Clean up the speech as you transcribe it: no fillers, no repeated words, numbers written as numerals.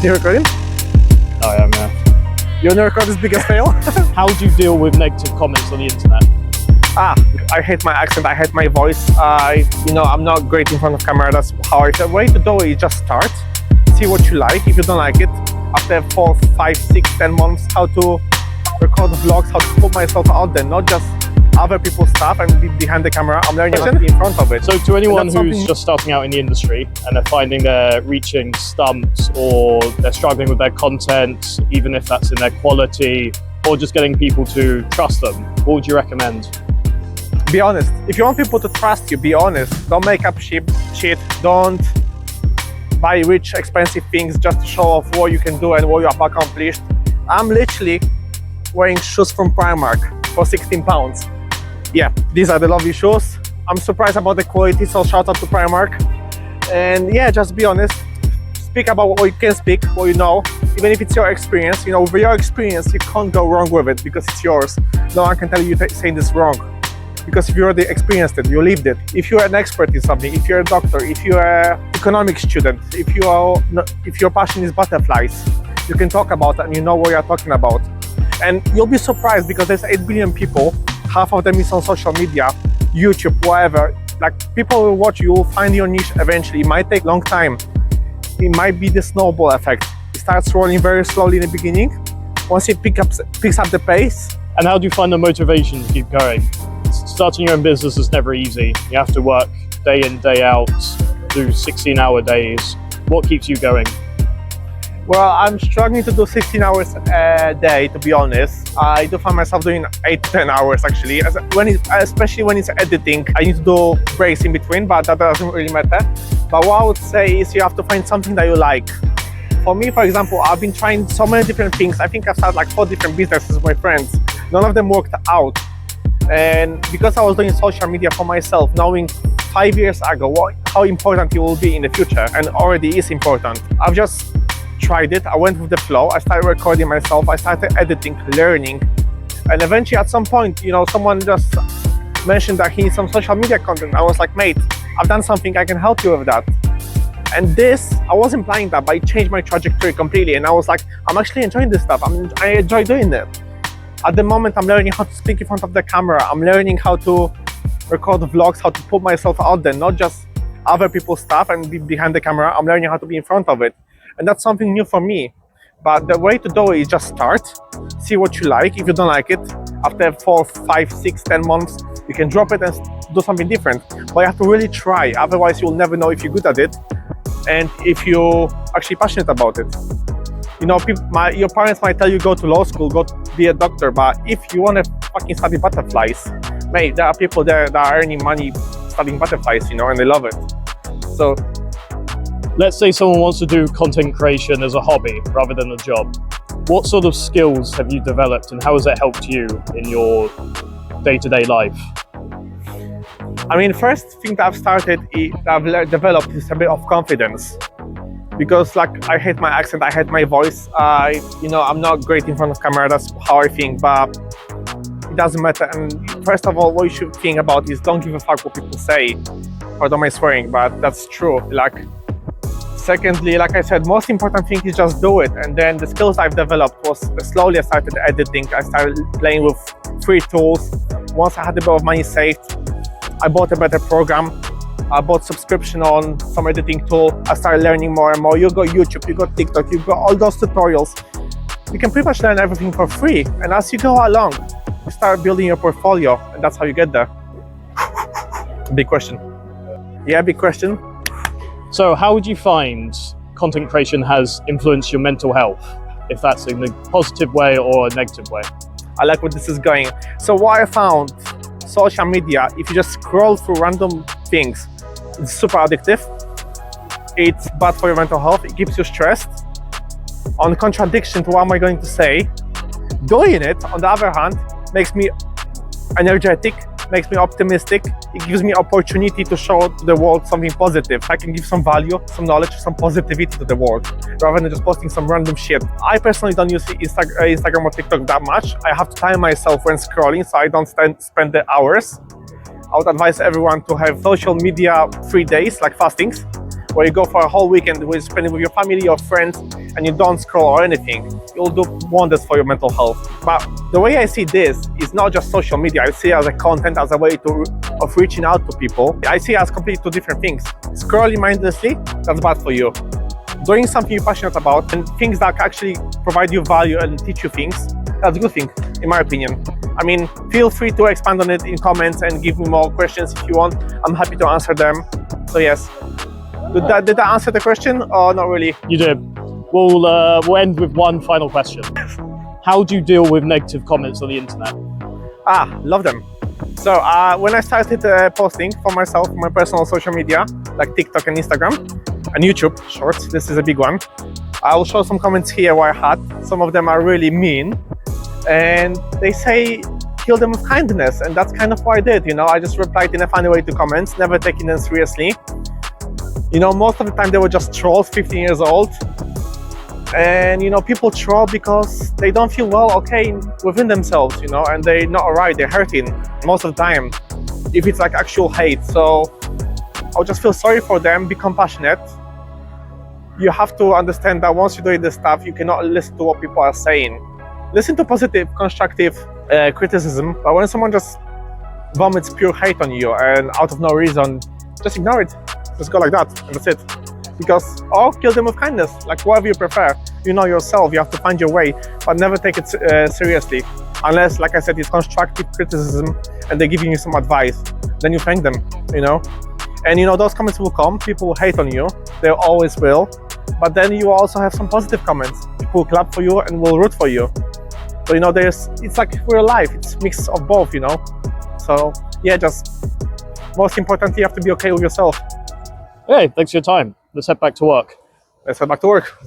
You recording? I am, yeah. You wanna record this biggest fail? How do you deal with negative comments on the internet? I hate my accent, I hate my voice. I'm not great in front of camera. That's how I feel. The way to do it is just start, see what you like. If you don't like it, after 4, 5, 6, 10 months, how to record vlogs, how to put myself out there, not just other people's stuff and be behind the camera. I'm learning how to be in front of it. So to anyone who's just starting out in the industry and they're finding they're reaching stumps or they're struggling with their content, even if that's in their quality or just getting people to trust them, what would you recommend? Be honest. If you want people to trust you, be honest. Don't make up shit. Don't buy rich, expensive things just to show off what you can do and what you have accomplished. I'm literally wearing shoes from Primark for 16 pounds. Yeah, these are the lovely shoes. I'm surprised about the quality, so shout out to Primark. And yeah, just be honest. Speak about what you can speak, what you know. Even if it's your experience, with your experience, you can't go wrong with it because it's yours. No one can tell you saying this wrong. Because if you already experienced it, you lived it. If you're an expert in something, if you're a doctor, if you're an economics student, if your passion is butterflies, you can talk about it and you know what you're talking about. And you'll be surprised because there's 8 billion people, half of them is on social media, YouTube, whatever. Like, people will watch you, will find your niche eventually. It might take a long time. It might be the snowball effect. It starts rolling very slowly in the beginning. Once it picks up the pace. And how do you find the motivation to keep going? Starting your own business is never easy. You have to work day in, day out, do 16-hour days. What keeps you going? Well, I'm struggling to do 16 hours a day, to be honest. I do find myself doing 8 to 10 hours actually. Especially when it's editing, I need to do breaks in between, but that doesn't really matter. But what I would say is you have to find something that you like. For me, for example, I've been trying so many different things. I think I've started like 4 different businesses with my friends. None of them worked out. And because I was doing social media for myself, knowing 5 years ago how important it will be in the future, and already is important, I've just tried it. I went with the flow. I started recording myself. I started editing, learning, and eventually at some point, someone just mentioned that he needs some social media content. I was like, mate, I've done something. I can help you with that. And this, I wasn't planning that, but it changed my trajectory completely. And I was like, I'm actually enjoying this stuff. I enjoy doing it. At the moment, I'm learning how to speak in front of the camera. I'm learning how to record vlogs, how to put myself out there, not just other people's stuff and be behind the camera. I'm learning how to be in front of it. And that's something new for me. But the way to do it is just start, see what you like. If you don't like it, after 4, 5, 6, 10 months, you can drop it and do something different. But you have to really try. Otherwise, you'll never know if you're good at it and if you're actually passionate about it. Your parents might tell you go to law school, go be a doctor, but if you want to fucking study butterflies, mate, there are people there that are earning money studying butterflies, and they love it. So, let's say someone wants to do content creation as a hobby rather than a job. What sort of skills have you developed and how has it helped you in your day-to-day life? First thing that I've developed is a bit of confidence. Because I hate my accent, I hate my voice. I'm not great in front of camera, that's how I think, but it doesn't matter. And first of all, what you should think about is don't give a fuck what people say. Pardon my swearing, but that's true. Secondly, like I said, most important thing is just do it. And then the skills I've developed was slowly I started editing. I started playing with free tools. Once I had a bit of money saved, I bought a better program. I bought subscription on some editing tool. I started learning more and more. You got YouTube, you got TikTok, you got all those tutorials. You can pretty much learn everything for free. And as you go along, you start building your portfolio, and that's how you get there. Big question. Yeah, big question. So how would you find content creation has influenced your mental health, if that's in a positive way or a negative way? I like where this is going. So what I found, social media, if you just scroll through random things, it's super addictive. It's bad for your mental health. It keeps you stressed. On contradiction to what am I going to say, doing it, on the other hand, makes me energetic, makes me optimistic. It gives me opportunity to show the world something positive. I can give some value, some knowledge, some positivity to the world, rather than just posting some random shit. I personally don't use Instagram or TikTok that much. I have to time myself when scrolling, so I don't spend the hours. I would advise everyone to have social media free days, like fastings, where you go for a whole weekend, where you spend it with your family or friends, and you don't scroll or anything, you'll do wonders for your mental health. But the way I see this is not just social media. I see it as a content, as a way of reaching out to people. I see it as completely two different things. Scrolling mindlessly, that's bad for you. Doing something you're passionate about and things that actually provide you value and teach you things, that's a good thing, in my opinion. I mean, feel free to expand on it in comments and give me more questions if you want. I'm happy to answer them. So yes. Did that answer the question or not really? You did. We'll end with one final question. How do you deal with negative comments on the internet? Love them. So when I started posting for myself, my personal social media, like TikTok and Instagram, and YouTube Shorts, this is a big one. I will show some comments here where I had. Some of them are really mean. And they say, kill them with kindness. And that's kind of what I did, you know. I just replied in a funny way to comments, never taking them seriously. You know, most of the time they were just trolls, 15 years old. And, you know, people troll because they don't feel well, okay, within themselves, you know, and they're not alright, they're hurting most of the time, if it's like actual hate. So I'll just feel sorry for them, be compassionate. You have to understand that once you're doing this stuff, you cannot listen to what people are saying. Listen to positive, constructive criticism, but when someone just vomits pure hate on you and out of no reason, just ignore it. Just go like that, and that's it. Because, or kill them with kindness, like whatever you prefer. You know yourself, you have to find your way, but never take it seriously. Unless, like I said, it's constructive criticism and they're giving you some advice. Then you thank them, you know? And you know, those comments will come, people will hate on you, they always will. But then you also have some positive comments. People will clap for you and will root for you. So, you know, it's like real life, it's a mix of both, you know? So, yeah, just most importantly, you have to be okay with yourself. Hey, thanks for your time. Let's head back to work. Let's head back to work.